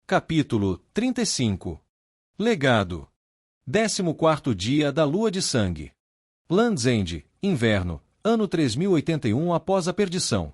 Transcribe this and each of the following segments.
Capítulo 35. Legado. 14º dia da Lua de Sangue. Land's End, inverno, ano 3081 após a perdição.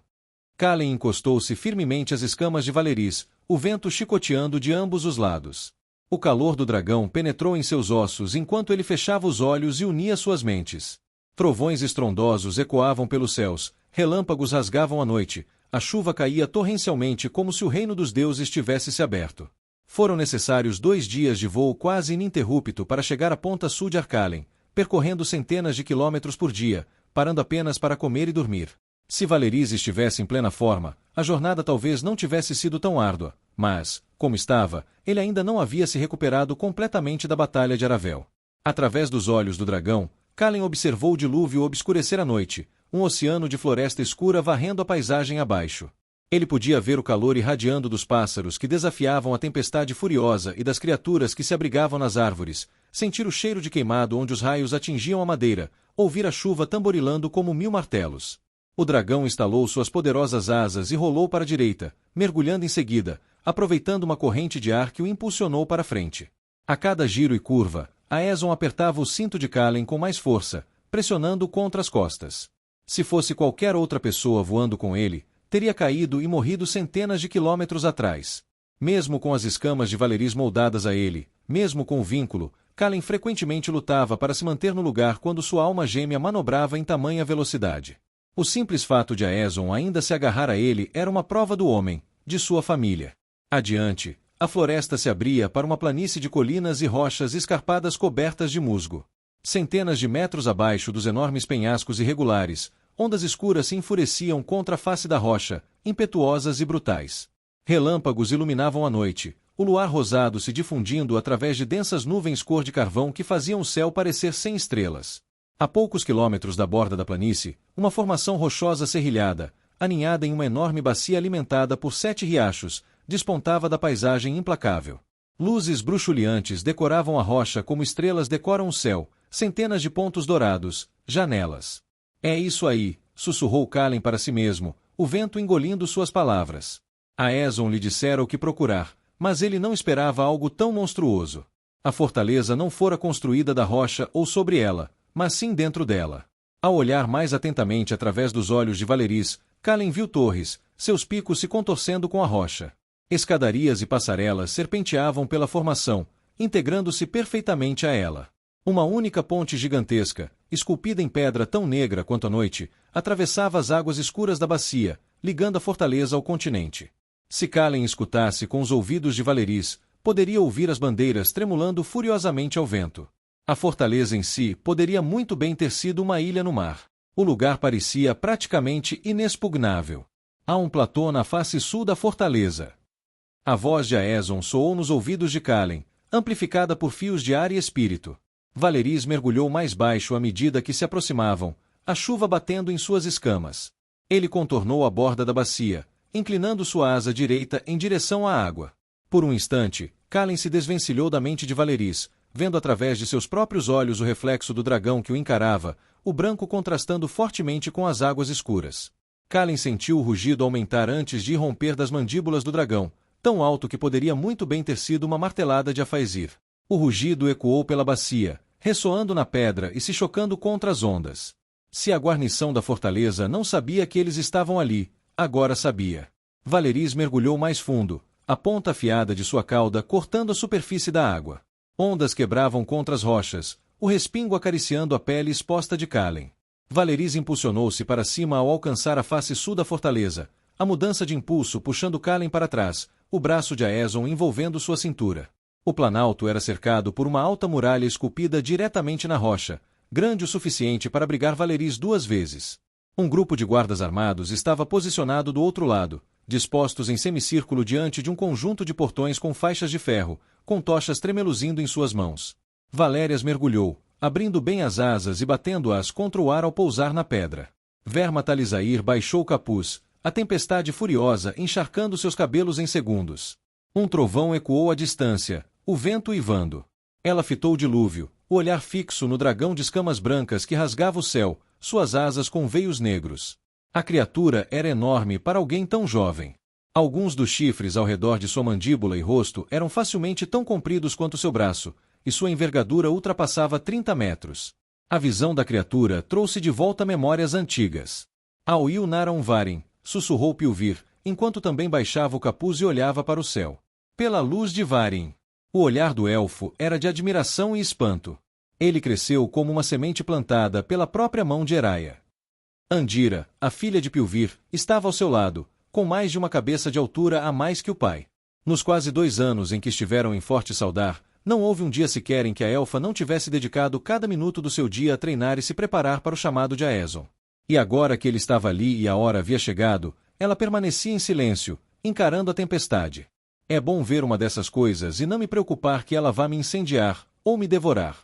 Calen encostou-se firmemente às escamas de Valeris, o vento chicoteando de ambos os lados. O calor do dragão penetrou em seus ossos enquanto ele fechava os olhos e unia suas mentes. Trovões estrondosos ecoavam pelos céus, relâmpagos rasgavam a noite, a chuva caía torrencialmente como se o reino dos deuses tivesse se aberto. Foram necessários 2 dias de voo quase ininterrupto para chegar à ponta sul de Arcalen, percorrendo centenas de quilômetros por dia, parando apenas para comer e dormir. Se Valeris estivesse em plena forma, a jornada talvez não tivesse sido tão árdua, mas, como estava, ele ainda não havia se recuperado completamente da Batalha de Aravel. Através dos olhos do dragão, Calen observou o dilúvio obscurecer a noite, um oceano de floresta escura varrendo a paisagem abaixo. Ele podia ver o calor irradiando dos pássaros que desafiavam a tempestade furiosa e das criaturas que se abrigavam nas árvores, sentir o cheiro de queimado onde os raios atingiam a madeira, ouvir a chuva tamborilando como 1000 martelos. O dragão estalou suas poderosas asas e rolou para a direita, mergulhando em seguida, aproveitando uma corrente de ar que o impulsionou para frente. A cada giro e curva, Aeson apertava o cinto de Calen com mais força, pressionando-o contra as costas. Se fosse qualquer outra pessoa voando com ele, teria caído e morrido centenas de quilômetros atrás. Mesmo com as escamas de Valeris moldadas a ele, mesmo com o vínculo, Calen frequentemente lutava para se manter no lugar quando sua alma gêmea manobrava em tamanha velocidade. O simples fato de Aeson ainda se agarrar a ele era uma prova do homem, de sua família. Adiante, a floresta se abria para uma planície de colinas e rochas escarpadas cobertas de musgo. Centenas de metros abaixo dos enormes penhascos irregulares, ondas escuras se enfureciam contra a face da rocha, impetuosas e brutais. Relâmpagos iluminavam a noite, o luar rosado se difundindo através de densas nuvens cor de carvão que faziam o céu parecer sem estrelas. A poucos quilômetros da borda da planície, uma formação rochosa serrilhada, aninhada em uma enorme bacia alimentada por 7 riachos, despontava da paisagem implacável. Luzes bruxuleantes decoravam a rocha como estrelas decoram o céu, centenas de pontos dourados, janelas. É isso aí, sussurrou Calen para si mesmo, o vento engolindo suas palavras. Aeson lhe dissera o que procurar, mas ele não esperava algo tão monstruoso. A fortaleza não fora construída da rocha ou sobre ela, mas sim dentro dela. Ao olhar mais atentamente através dos olhos de Valeris, Calen viu torres, seus picos se contorcendo com a rocha. Escadarias e passarelas serpenteavam pela formação, integrando-se perfeitamente a ela. Uma única ponte gigantesca, esculpida em pedra tão negra quanto a noite, atravessava as águas escuras da bacia, ligando a fortaleza ao continente. Se Calen escutasse com os ouvidos de Valeris, poderia ouvir as bandeiras tremulando furiosamente ao vento. A fortaleza em si poderia muito bem ter sido uma ilha no mar. O lugar parecia praticamente inexpugnável. Há um platô na face sul da fortaleza. A voz de Aeson soou nos ouvidos de Calen, amplificada por fios de ar e espírito. Valeris mergulhou mais baixo à medida que se aproximavam, a chuva batendo em suas escamas. Ele contornou a borda da bacia, inclinando sua asa direita em direção à água. Por um instante, Calen se desvencilhou da mente de Valeris, vendo através de seus próprios olhos o reflexo do dragão que o encarava, o branco contrastando fortemente com as águas escuras. Calen sentiu o rugido aumentar antes de irromper das mandíbulas do dragão, tão alto que poderia muito bem ter sido uma martelada de Afaizir. O rugido ecoou pela bacia, ressoando na pedra e se chocando contra as ondas. Se a guarnição da fortaleza não sabia que eles estavam ali, agora sabia. Valeris mergulhou mais fundo, a ponta afiada de sua cauda cortando a superfície da água. Ondas quebravam contra as rochas, o respingo acariciando a pele exposta de Calen. Valeris impulsionou-se para cima ao alcançar a face sul da fortaleza, a mudança de impulso puxando Calen para trás, o braço de Aeson envolvendo sua cintura. O planalto era cercado por uma alta muralha esculpida diretamente na rocha, grande o suficiente para abrigar Valeris 2 vezes. Um grupo de guardas armados estava posicionado do outro lado, dispostos em semicírculo diante de um conjunto de portões com faixas de ferro, com tochas tremeluzindo em suas mãos. Valérias mergulhou, abrindo bem as asas e batendo-as contra o ar ao pousar na pedra. Vermatalizair baixou o capuz, a tempestade furiosa encharcando seus cabelos em segundos. Um trovão ecoou à distância, o vento uivando. Ela fitou o dilúvio, o olhar fixo no dragão de escamas brancas que rasgava o céu, suas asas com veios negros. A criatura era enorme para alguém tão jovem. Alguns dos chifres ao redor de sua mandíbula e rosto eram facilmente tão compridos quanto seu braço, e sua envergadura ultrapassava 30 metros. A visão da criatura trouxe de volta memórias antigas. Auil Naram Varin, sussurrou Pilvir, enquanto também baixava o capuz e olhava para o céu. Pela luz de Varin. O olhar do elfo era de admiração e espanto. Ele cresceu como uma semente plantada pela própria mão de Eraia. Andira, a filha de Pilvir, estava ao seu lado, com mais de uma cabeça de altura a mais que o pai. Nos quase 2 anos em que estiveram em Forte Saudar, não houve um dia sequer em que a elfa não tivesse dedicado cada minuto do seu dia a treinar e se preparar para o chamado de Aeson. E agora que ele estava ali e a hora havia chegado, ela permanecia em silêncio, encarando a tempestade. É bom ver uma dessas coisas e não me preocupar que ela vá me incendiar, ou me devorar.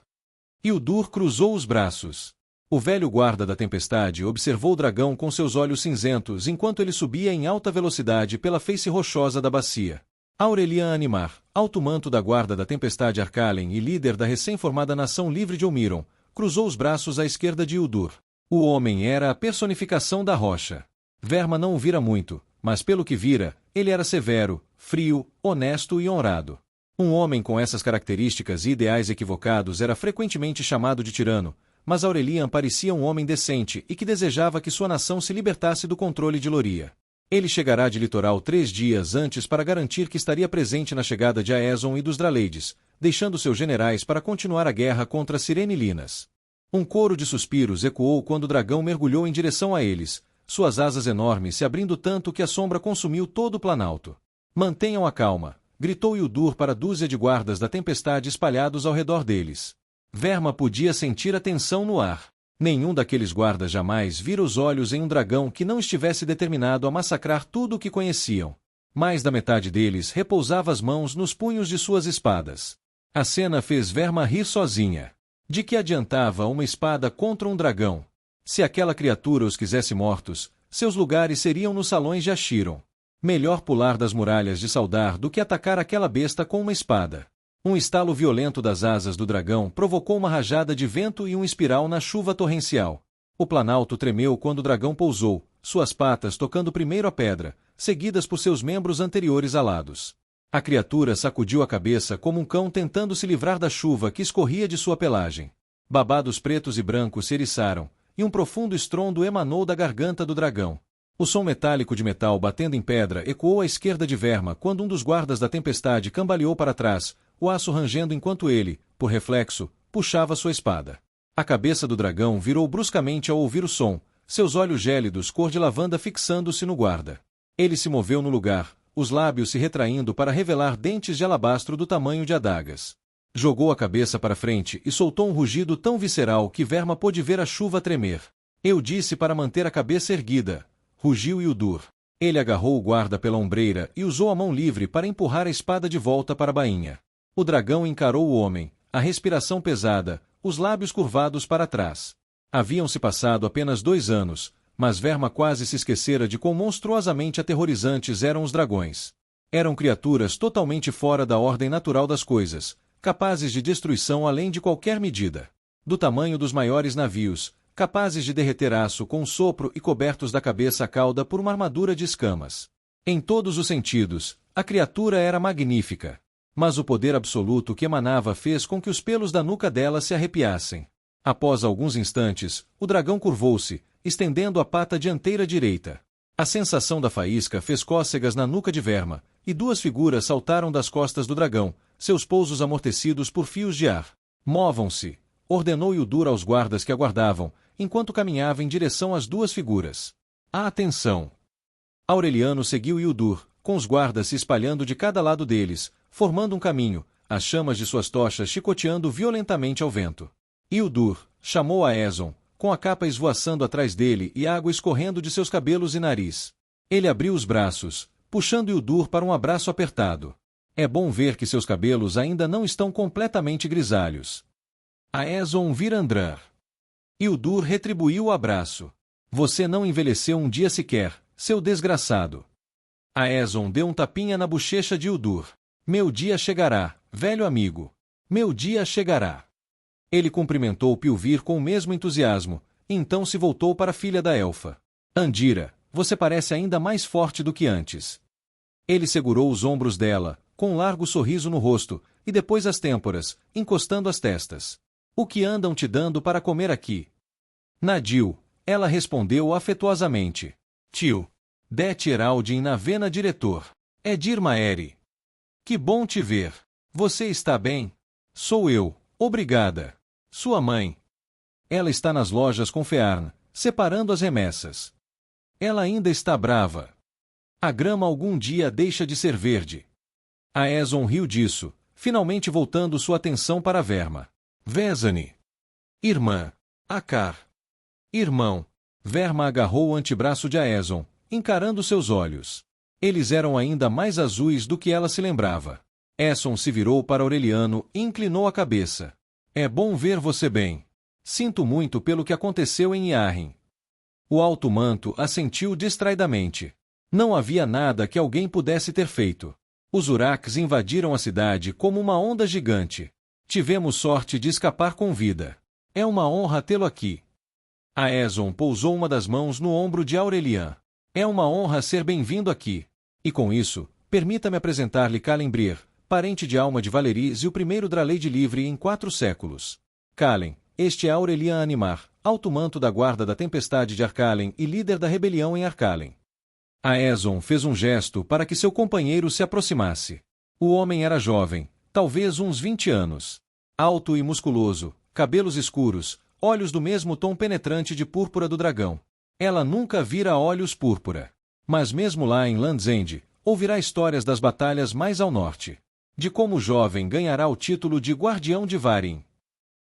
Hildur cruzou os braços. O velho guarda da tempestade observou o dragão com seus olhos cinzentos enquanto ele subia em alta velocidade pela face rochosa da bacia. Aurelian Animar, alto manto da guarda da tempestade Arcalen e líder da recém-formada nação livre de Omiron, cruzou os braços à esquerda de Hildur. O homem era a personificação da rocha. Verma não o vira muito, mas pelo que vira, ele era severo, frio, honesto e honrado. Um homem com essas características e ideais equivocados era frequentemente chamado de tirano, mas Aurelian parecia um homem decente e que desejava que sua nação se libertasse do controle de Loria. Ele chegará de Litoral 3 dias antes para garantir que estaria presente na chegada de Aeson e dos Draleides, deixando seus generais para continuar a guerra contra Sirene-Linas. Um coro de suspiros ecoou quando o dragão mergulhou em direção a eles, suas asas enormes se abrindo tanto que a sombra consumiu todo o planalto. Mantenham a calma, gritou Hildur para a dúzia de guardas da tempestade espalhados ao redor deles. Verma podia sentir a tensão no ar. Nenhum daqueles guardas jamais vira os olhos em um dragão que não estivesse determinado a massacrar tudo o que conheciam. Mais da metade deles repousava as mãos nos punhos de suas espadas. A cena fez Verma rir sozinha. De que adiantava uma espada contra um dragão? Se aquela criatura os quisesse mortos, seus lugares seriam nos salões de Achiron. Melhor pular das muralhas de Saudar do que atacar aquela besta com uma espada. Um estalo violento das asas do dragão provocou uma rajada de vento e um espiral na chuva torrencial. O planalto tremeu quando o dragão pousou, suas patas tocando primeiro a pedra, seguidas por seus membros anteriores alados. A criatura sacudiu a cabeça como um cão tentando se livrar da chuva que escorria de sua pelagem. Babados pretos e brancos se eriçaram, e um profundo estrondo emanou da garganta do dragão. O som metálico de metal batendo em pedra ecoou à esquerda de Verma quando um dos guardas da tempestade cambaleou para trás, o aço rangendo enquanto ele, por reflexo, puxava sua espada. A cabeça do dragão virou bruscamente ao ouvir o som, seus olhos gélidos cor de lavanda fixando-se no guarda. Ele se moveu no lugar, os lábios se retraindo para revelar dentes de alabastro do tamanho de adagas. Jogou a cabeça para frente e soltou um rugido tão visceral que Verma pôde ver a chuva tremer. Eu disse para manter a cabeça erguida, rugiu Hildur. Ele agarrou o guarda pela ombreira e usou a mão livre para empurrar a espada de volta para a bainha. O dragão encarou o homem, a respiração pesada, os lábios curvados para trás. Haviam-se passado apenas 2 anos, mas Verma quase se esquecera de quão monstruosamente aterrorizantes eram os dragões. Eram criaturas totalmente fora da ordem natural das coisas, capazes de destruição além de qualquer medida. Do tamanho dos maiores navios, capazes de derreter aço com um sopro e cobertos da cabeça à cauda por uma armadura de escamas. Em todos os sentidos, a criatura era magnífica. Mas o poder absoluto que emanava fez com que os pelos da nuca dela se arrepiassem. Após alguns instantes, o dragão curvou-se, estendendo a pata dianteira direita. A sensação da faísca fez cócegas na nuca de Verma, e 2 figuras saltaram das costas do dragão, seus pousos amortecidos por fios de ar. Movam-se, ordenou Hildur aos guardas que aguardavam, enquanto caminhava em direção às 2 figuras. Atenção! Aureliano seguiu Hildur, com os guardas se espalhando de cada lado deles, formando um caminho, as chamas de suas tochas chicoteando violentamente ao vento. Hildur chamou a Aeson, com a capa esvoaçando atrás dele e água escorrendo de seus cabelos e nariz. Ele abriu os braços, puxando Hildur para um abraço apertado. É bom ver que seus cabelos ainda não estão completamente grisalhos. Aeson Virandrar. Hildur retribuiu o abraço. Você não envelheceu um dia sequer, seu desgraçado. Aeson deu um tapinha na bochecha de Hildur. Meu dia chegará, velho amigo. Meu dia chegará. Ele cumprimentou Pilvir com o mesmo entusiasmo, e então se voltou para a filha da elfa. Andira, você parece ainda mais forte do que antes. Ele segurou os ombros dela, com um largo sorriso no rosto, e depois as têmporas, encostando as testas. O que andam te dando para comer aqui? Nadil, ela respondeu afetuosamente. Tio. Det Heraldin na vena diretor. Edir Maeri. Que bom te ver. Você está bem? Sou eu, obrigada. Sua mãe. Ela está nas lojas com Fearn, separando as remessas. Ela ainda está brava. A grama algum dia deixa de ser verde. Aeson riu disso, finalmente voltando sua atenção para Verma. Vesani. Irmã. Akar. Irmão. Verma agarrou o antebraço de Aeson, encarando seus olhos. Eles eram ainda mais azuis do que ela se lembrava. Esson se virou para Aureliano e inclinou a cabeça. É bom ver você bem. Sinto muito pelo que aconteceu em Iarren. O alto manto assentiu distraidamente. Não havia nada que alguém pudesse ter feito. Os Uraks invadiram a cidade como uma onda gigante. Tivemos sorte de escapar com vida. É uma honra tê-lo aqui. Aeson pousou uma das mãos no ombro de Aurelian. É uma honra ser bem-vindo aqui. E com isso, permita-me apresentar-lhe Calen, parente de alma de Valeris e o primeiro Draleide livre em 4 séculos. Calen, este é Aurelian Animar, alto manto da guarda da tempestade de Arcalen e líder da rebelião em Arcalen. Aeson fez um gesto para que seu companheiro se aproximasse. O homem era jovem, talvez uns 20 anos. Alto e musculoso, cabelos escuros, olhos do mesmo tom penetrante de púrpura do dragão. Ela nunca vira olhos púrpura. Mas mesmo lá em Land's End, ouvirá histórias das batalhas mais ao norte. De como o jovem ganhará o título de Guardião de Varin.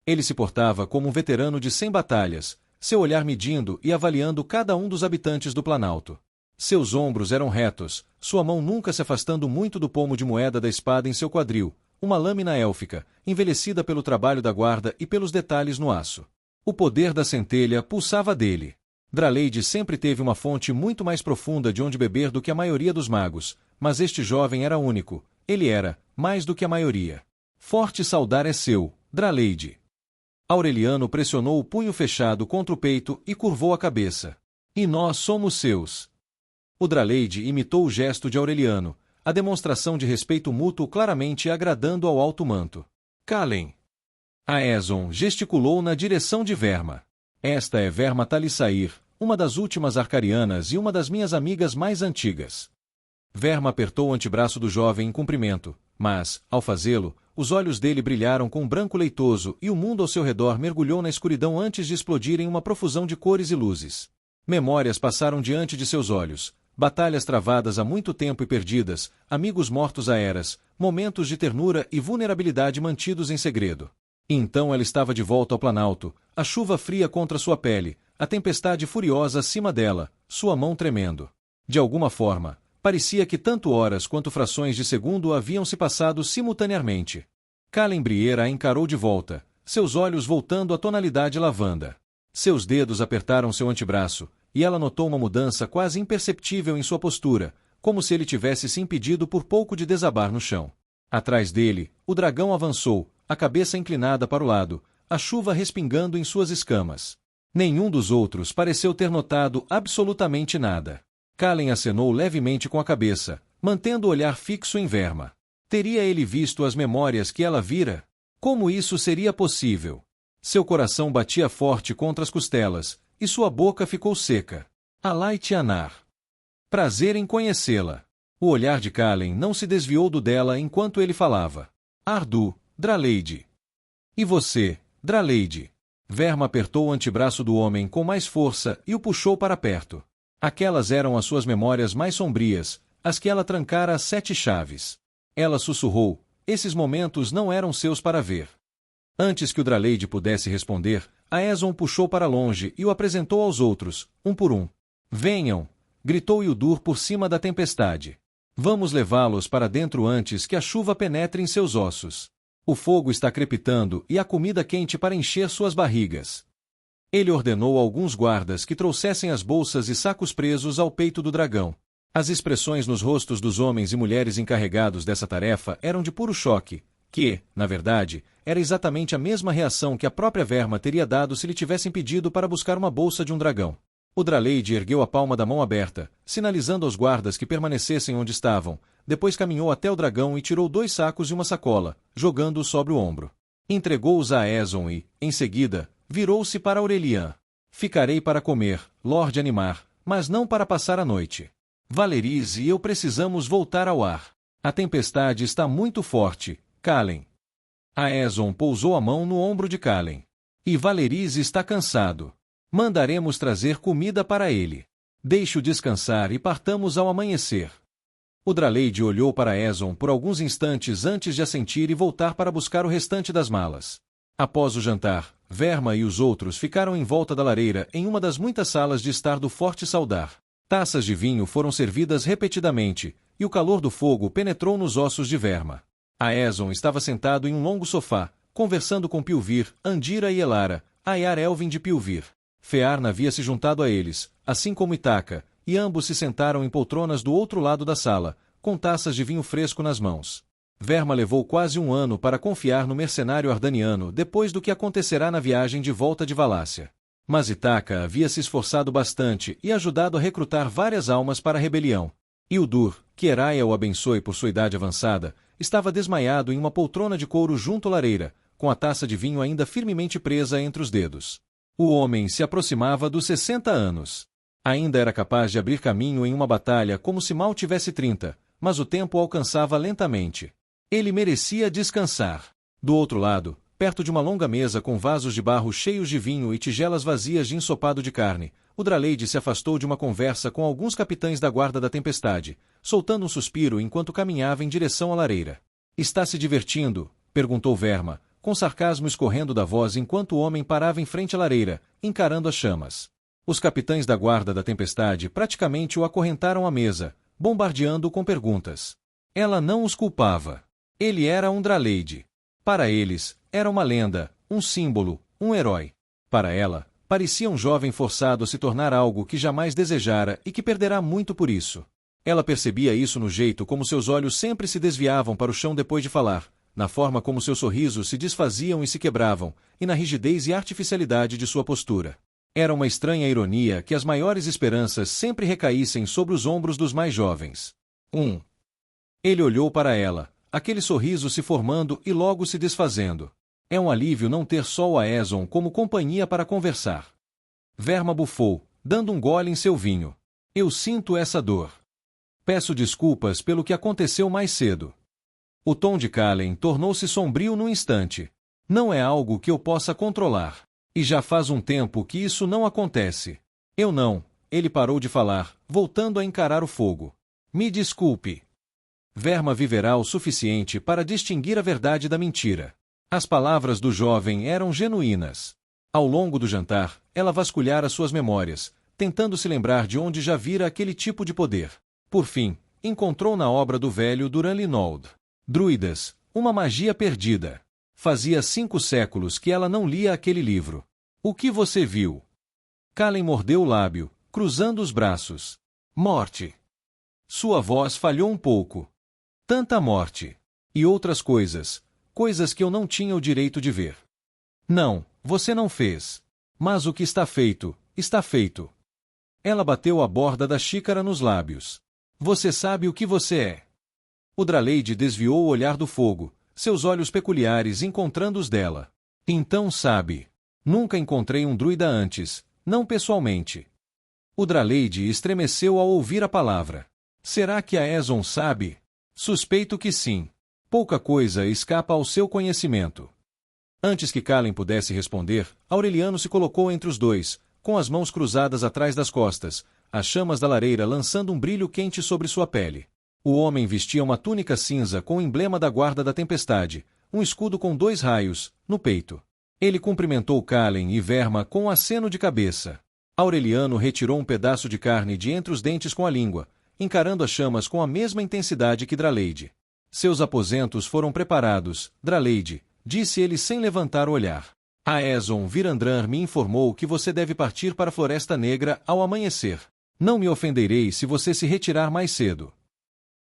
Ele se portava como um veterano de 100 batalhas, seu olhar medindo e avaliando cada um dos habitantes do Planalto. Seus ombros eram retos, sua mão nunca se afastando muito do pomo de moeda da espada em seu quadril, uma lâmina élfica, envelhecida pelo trabalho da guarda e pelos detalhes no aço. O poder da centelha pulsava dele. Draleide sempre teve uma fonte muito mais profunda de onde beber do que a maioria dos magos, mas este jovem era único, ele era, mais do que a maioria. Forte saudar é seu, Draleide. Aureliano pressionou o punho fechado contra o peito e curvou a cabeça. E nós somos seus. O Draleide imitou o gesto de Aureliano, a demonstração de respeito mútuo claramente agradando ao alto manto. Calen. Aeson gesticulou na direção de Verma. Esta é Verma Talissair, uma das últimas arcarianas e uma das minhas amigas mais antigas. Verma apertou o antebraço do jovem em cumprimento, mas, ao fazê-lo, os olhos dele brilharam com um branco leitoso e o mundo ao seu redor mergulhou na escuridão antes de explodir em uma profusão de cores e luzes. Memórias passaram diante de seus olhos, batalhas travadas há muito tempo e perdidas, amigos mortos a eras, momentos de ternura e vulnerabilidade mantidos em segredo. E então ela estava de volta ao Planalto, a chuva fria contra sua pele, a tempestade furiosa acima dela, sua mão tremendo. De alguma forma, parecia que tanto horas quanto frações de segundo haviam se passado simultaneamente. Calen a encarou de volta, seus olhos voltando à tonalidade lavanda. Seus dedos apertaram seu antebraço, e ela notou uma mudança quase imperceptível em sua postura, como se ele tivesse se impedido por pouco de desabar no chão. Atrás dele, o dragão avançou, a cabeça inclinada para o lado, a chuva respingando em suas escamas. Nenhum dos outros pareceu ter notado absolutamente nada. Calen acenou levemente com a cabeça, mantendo o olhar fixo em Verma. Teria ele visto as memórias que ela vira? Como isso seria possível? Seu coração batia forte contra as costelas, e sua boca ficou seca. Alait Anar. Prazer em conhecê-la. O olhar de Calen não se desviou do dela enquanto ele falava. Ardu, Draleide. E você, Draleide? Verma apertou o antebraço do homem com mais força e o puxou para perto. Aquelas eram as suas memórias mais sombrias, as que ela trancara às 7 chaves. Ela sussurrou, esses momentos não eram seus para ver. Antes que o Draleide pudesse responder, Aeson puxou para longe e o apresentou aos outros, um por um. Venham! Gritou Hildur por cima da tempestade. Vamos levá-los para dentro antes que a chuva penetre em seus ossos. O fogo está crepitando e há comida quente para encher suas barrigas. Ele ordenou a alguns guardas que trouxessem as bolsas e sacos presos ao peito do dragão. As expressões nos rostos dos homens e mulheres encarregados dessa tarefa eram de puro choque, que, na verdade, era exatamente a mesma reação que a própria Verma teria dado se lhe tivessem pedido para buscar uma bolsa de um dragão. O Draleide ergueu a palma da mão aberta, sinalizando aos guardas que permanecessem onde estavam, depois caminhou até o dragão e tirou 2 sacos e uma sacola, jogando-os sobre o ombro. Entregou-os a Aeson e, em seguida, virou-se para Aurelian. Ficarei para comer, Lorde Animar, mas não para passar a noite. Valeris e eu precisamos voltar ao ar. A tempestade está muito forte, Calen. Aeson pousou a mão no ombro de Calen. E Valeris está cansado. Mandaremos trazer comida para ele. Deixe-o descansar e partamos ao amanhecer. O Draleide olhou para Aeson por alguns instantes antes de assentir e voltar para buscar o restante das malas. Após o jantar, Verma e os outros ficaram em volta da lareira em uma das muitas salas de estar do Forte Saudar. Taças de vinho foram servidas repetidamente, e o calor do fogo penetrou nos ossos de Verma. Aeson estava sentado em um longo sofá, conversando com Pilvir, Andira e Elara, Ayar Elvin de Pilvir. Fearna havia se juntado a eles, assim como Itaca, e ambos se sentaram em poltronas do outro lado da sala, com taças de vinho fresco nas mãos. Verma levou quase 1 ano para confiar no mercenário ardaniano depois do que acontecerá na viagem de volta de Valácia. Mas Itaca havia se esforçado bastante e ajudado a recrutar várias almas para a rebelião. Hildur, que Eraia o abençoe por sua idade avançada, estava desmaiado em uma poltrona de couro junto à lareira, com a taça de vinho ainda firmemente presa entre os dedos. O homem se aproximava dos 60 anos. Ainda era capaz de abrir caminho em uma batalha como se mal tivesse 30, mas o tempo alcançava lentamente. Ele merecia descansar. Do outro lado, perto de uma longa mesa com vasos de barro cheios de vinho e tigelas vazias de ensopado de carne, o Draleide se afastou de uma conversa com alguns capitães da guarda da tempestade, soltando um suspiro enquanto caminhava em direção à lareira. Está se divertindo? Perguntou Verma, com sarcasmo escorrendo da voz enquanto o homem parava em frente à lareira, encarando as chamas. Os capitães da guarda da tempestade praticamente o acorrentaram à mesa, bombardeando-o com perguntas. Ela não os culpava. Ele era um Draleide. Para eles, era uma lenda, um símbolo, um herói. Para ela, parecia um jovem forçado a se tornar algo que jamais desejara e que perderá muito por isso. Ela percebia isso no jeito como seus olhos sempre se desviavam para o chão depois de falar, na forma como seus sorrisos se desfaziam e se quebravam, e na rigidez e artificialidade de sua postura. Era uma estranha ironia que as maiores esperanças sempre recaíssem sobre os ombros dos mais jovens. Ele olhou para ela, aquele sorriso se formando e logo se desfazendo. É um alívio não ter só o Aeson como companhia para conversar. Verma bufou, dando um gole em seu vinho. Eu sinto essa dor. Peço desculpas pelo que aconteceu mais cedo. O tom de Calen tornou-se sombrio num instante. Não é algo que eu possa controlar. E já faz um tempo que isso não acontece. Eu não. Ele parou de falar, voltando a encarar o fogo. Me desculpe. Verma viverá o suficiente para distinguir a verdade da mentira. As palavras do jovem eram genuínas. Ao longo do jantar, ela vasculhara suas memórias, tentando se lembrar de onde já vira aquele tipo de poder. Por fim, encontrou na obra do velho Duran Linold. Druidas, uma magia perdida. Fazia 5 séculos que ela não lia aquele livro. O que você viu? Calen mordeu o lábio, cruzando os braços. Morte. Sua voz falhou um pouco. Tanta morte. E outras coisas. Coisas que eu não tinha o direito de ver. Não, você não fez. Mas o que está feito, está feito. Ela bateu a borda da xícara nos lábios. Você sabe o que você é. O Draleide desviou o olhar do fogo, seus olhos peculiares encontrando os dela. Então sabe. Nunca encontrei um druida antes, não pessoalmente. O Draleide estremeceu ao ouvir a palavra. Será que Aeson sabe? Suspeito que sim. Pouca coisa escapa ao seu conhecimento. Antes que Calen pudesse responder, Aureliano se colocou entre os dois, com as mãos cruzadas atrás das costas, as chamas da lareira lançando um brilho quente sobre sua pele. O homem vestia uma túnica cinza com o emblema da guarda da tempestade, um escudo com 2 raios, no peito. Ele cumprimentou Calen e Verma com um aceno de cabeça. Aureliano retirou um pedaço de carne de entre os dentes com a língua, encarando as chamas com a mesma intensidade que Draleide. Seus aposentos foram preparados, Draleide, disse ele sem levantar o olhar. Aeson Virandran me informou que você deve partir para a Floresta Negra ao amanhecer. Não me ofenderei se você se retirar mais cedo.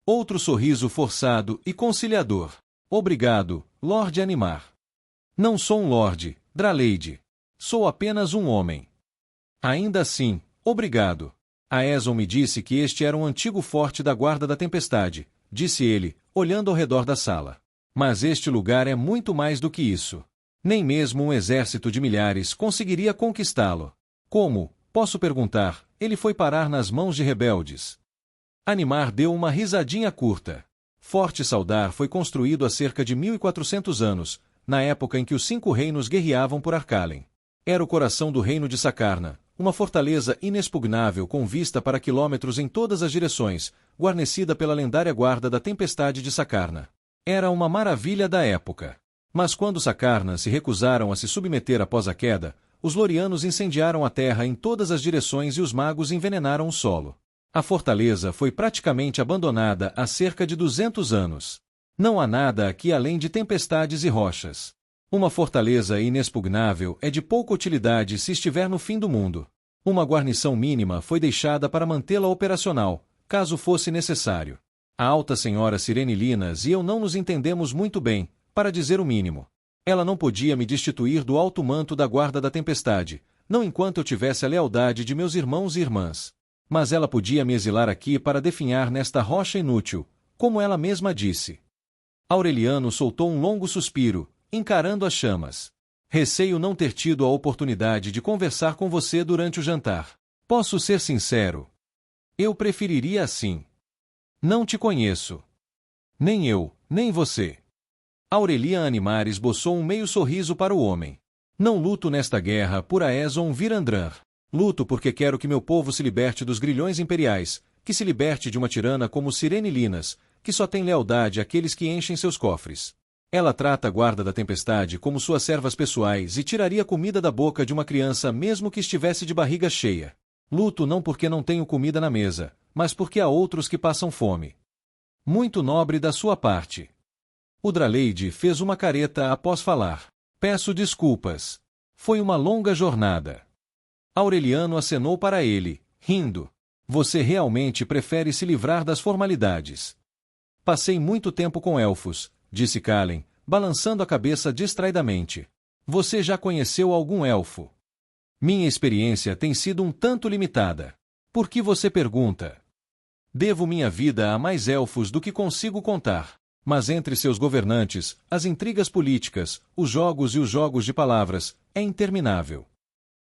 Outro sorriso forçado e conciliador. Obrigado, Lorde Animar. Não sou um Lorde, Draleide. Sou apenas um homem. Ainda assim, Obrigado. Aeson me disse que este era um antigo forte da Guarda da Tempestade, disse ele, olhando ao redor da sala. Mas este lugar é muito mais do que isso. Nem mesmo um exército de milhares conseguiria conquistá-lo. Como, posso perguntar, ele foi parar nas mãos de rebeldes? Animar deu uma risadinha curta. Forte Saldar foi construído há cerca de 1400 anos, na época em que os 5 reinos guerreavam por Arcalen. Era o coração do reino de Sacarna, uma fortaleza inexpugnável com vista para quilômetros em todas as direções, guarnecida pela lendária Guarda da Tempestade de Sacarna. Era uma maravilha da época. Mas quando Sacarna se recusaram a se submeter após a queda, os Lorianos incendiaram a terra em todas as direções e os magos envenenaram o solo. A fortaleza foi praticamente abandonada há cerca de 200 anos. Não há nada aqui além de tempestades e rochas. Uma fortaleza inexpugnável é de pouca utilidade se estiver no fim do mundo. Uma guarnição mínima foi deixada para mantê-la operacional, caso fosse necessário. A Alta Senhora Sirene Linas e eu não nos entendemos muito bem, para dizer o mínimo. Ela não podia me destituir do alto manto da Guarda da Tempestade, não enquanto eu tivesse a lealdade de meus irmãos e irmãs. Mas ela podia me exilar aqui para definhar nesta rocha inútil, como ela mesma disse. Aureliano soltou um longo suspiro, encarando as chamas. Receio não ter tido a oportunidade de conversar com você durante o jantar. Posso ser sincero? Eu preferiria assim. Não te conheço. Nem eu, nem você. Aurelian Animar esboçou um meio sorriso para o homem. Não luto nesta guerra por Aeson Virandran. Luto porque quero que meu povo se liberte dos grilhões imperiais, que se liberte de uma tirana como Sirene Linas, que só tem lealdade àqueles que enchem seus cofres. Ela trata a Guarda da Tempestade como suas servas pessoais e tiraria comida da boca de uma criança mesmo que estivesse de barriga cheia. Luto não porque não tenho comida na mesa, mas porque há outros que passam fome. Muito nobre da sua parte. O Draleide fez uma careta após falar. Peço desculpas. Foi uma longa jornada. Aureliano acenou para ele, rindo. Você realmente prefere se livrar das formalidades. Passei muito tempo com elfos, disse Kalen, balançando a cabeça distraidamente. Você já conheceu algum elfo? Minha experiência tem sido um tanto limitada. Por que você pergunta? Devo minha vida a mais elfos do que consigo contar. Mas entre seus governantes, as intrigas políticas, os jogos e os jogos de palavras, é interminável.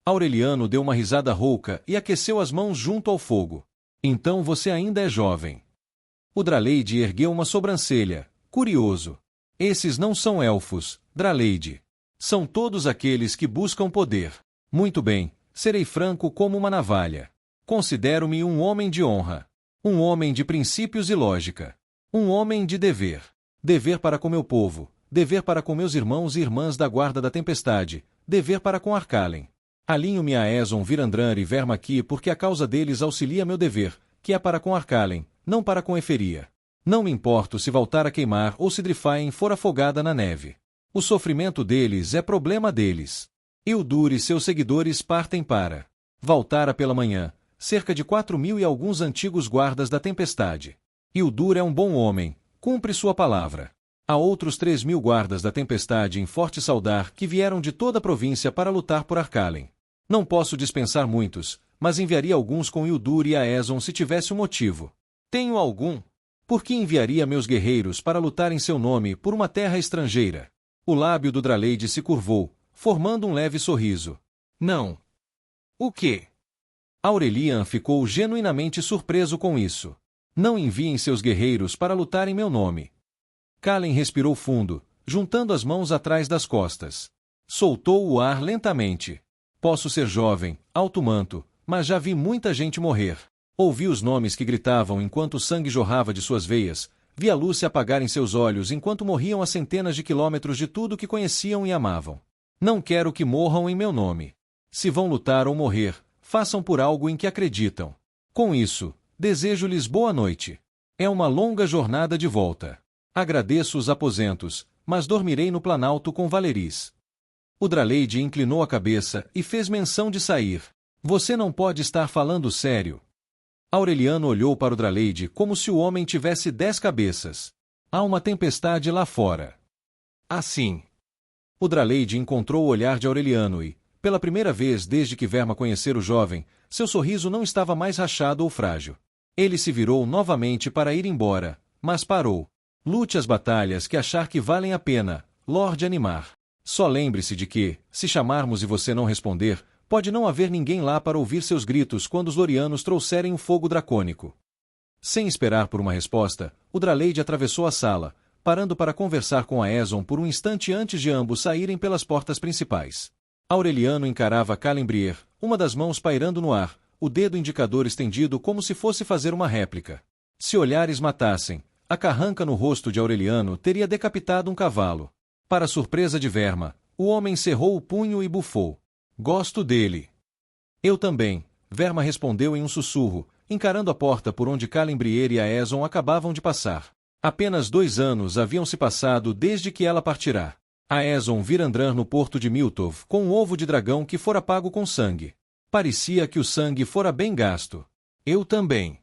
Aureliano deu uma risada rouca e aqueceu as mãos junto ao fogo. Então você ainda é jovem. O Draleide ergueu uma sobrancelha, curioso. Esses não são elfos, Draleide. São todos aqueles que buscam poder. Muito bem, serei franco como uma navalha. Considero-me um homem de honra. Um homem de princípios e lógica. Um homem de dever. Dever para com meu povo. Dever para com meus irmãos e irmãs da Guarda da Tempestade. Dever para com Arcalen. Alinho-me a Aeson Virandran e Verma aqui porque a causa deles auxilia meu dever, que é para com Arcalen, não para com Eferia. Não me importo se voltar a queimar ou se Drifaen for afogada na neve. O sofrimento deles é problema deles. Ildur e seus seguidores partem para Valtara pela manhã, cerca de 4.000 e alguns antigos guardas da Tempestade. Ildur é um bom homem, cumpre sua palavra. Há outros 3.000 guardas da Tempestade em Forte Saldar que vieram de toda a província para lutar por Arcalen. Não posso dispensar muitos, mas enviaria alguns com Ildur e Aeson se tivesse um motivo. Tenho algum? Por que enviaria meus guerreiros para lutar em seu nome por uma terra estrangeira? O lábio do Draleide se curvou, formando um leve sorriso. Não. O quê? Aurelian ficou genuinamente surpreso com isso. Não enviem seus guerreiros para lutar em meu nome. Kalen respirou fundo, juntando as mãos atrás das costas. Soltou o ar lentamente. Posso ser jovem, alto manto, mas já vi muita gente morrer. Ouvi os nomes que gritavam enquanto o sangue jorrava de suas veias, vi a luz se apagar em seus olhos enquanto morriam a centenas de quilômetros de tudo que conheciam e amavam. Não quero que morram em meu nome. Se vão lutar ou morrer, façam por algo em que acreditam. Com isso, desejo-lhes boa noite. É uma longa jornada de volta. Agradeço os aposentos, mas dormirei no Planalto com Valeris. O Draleide inclinou a cabeça e fez menção de sair. Você não pode estar falando sério. Aureliano olhou para o Draleide como se o homem tivesse 10 cabeças. Há uma tempestade lá fora. Assim. O Draleide encontrou o olhar de Aureliano e, pela primeira vez desde que Verma conhecera o jovem, Seu sorriso não estava mais rachado ou frágil. Ele se virou novamente para ir embora, mas parou. Lute as batalhas que achar que valem a pena, Lord Animar. Só lembre-se de que, se chamarmos e você não responder, pode não haver ninguém lá para ouvir seus gritos quando os Lorianos trouxerem o fogo dracônico. Sem esperar por uma resposta, o Draleide atravessou a sala, parando para conversar com Aeson por um instante antes de ambos saírem pelas portas principais. Aureliano encarava Calembrier, uma das mãos pairando no ar, o dedo indicador estendido como se fosse fazer uma réplica. Se olhares matassem, a carranca no rosto de Aureliano teria decapitado um cavalo. Para surpresa de Verma, o homem cerrou o punho e bufou. Gosto dele. Eu também, Verma respondeu em um sussurro, encarando a porta por onde Calembrier e Aeson acabavam de passar. Apenas 2 anos haviam se passado desde que ela partirá. Aeson vira Andran no porto de Miltov com um ovo de dragão que fora pago com sangue. Parecia que o sangue fora bem gasto. Eu também.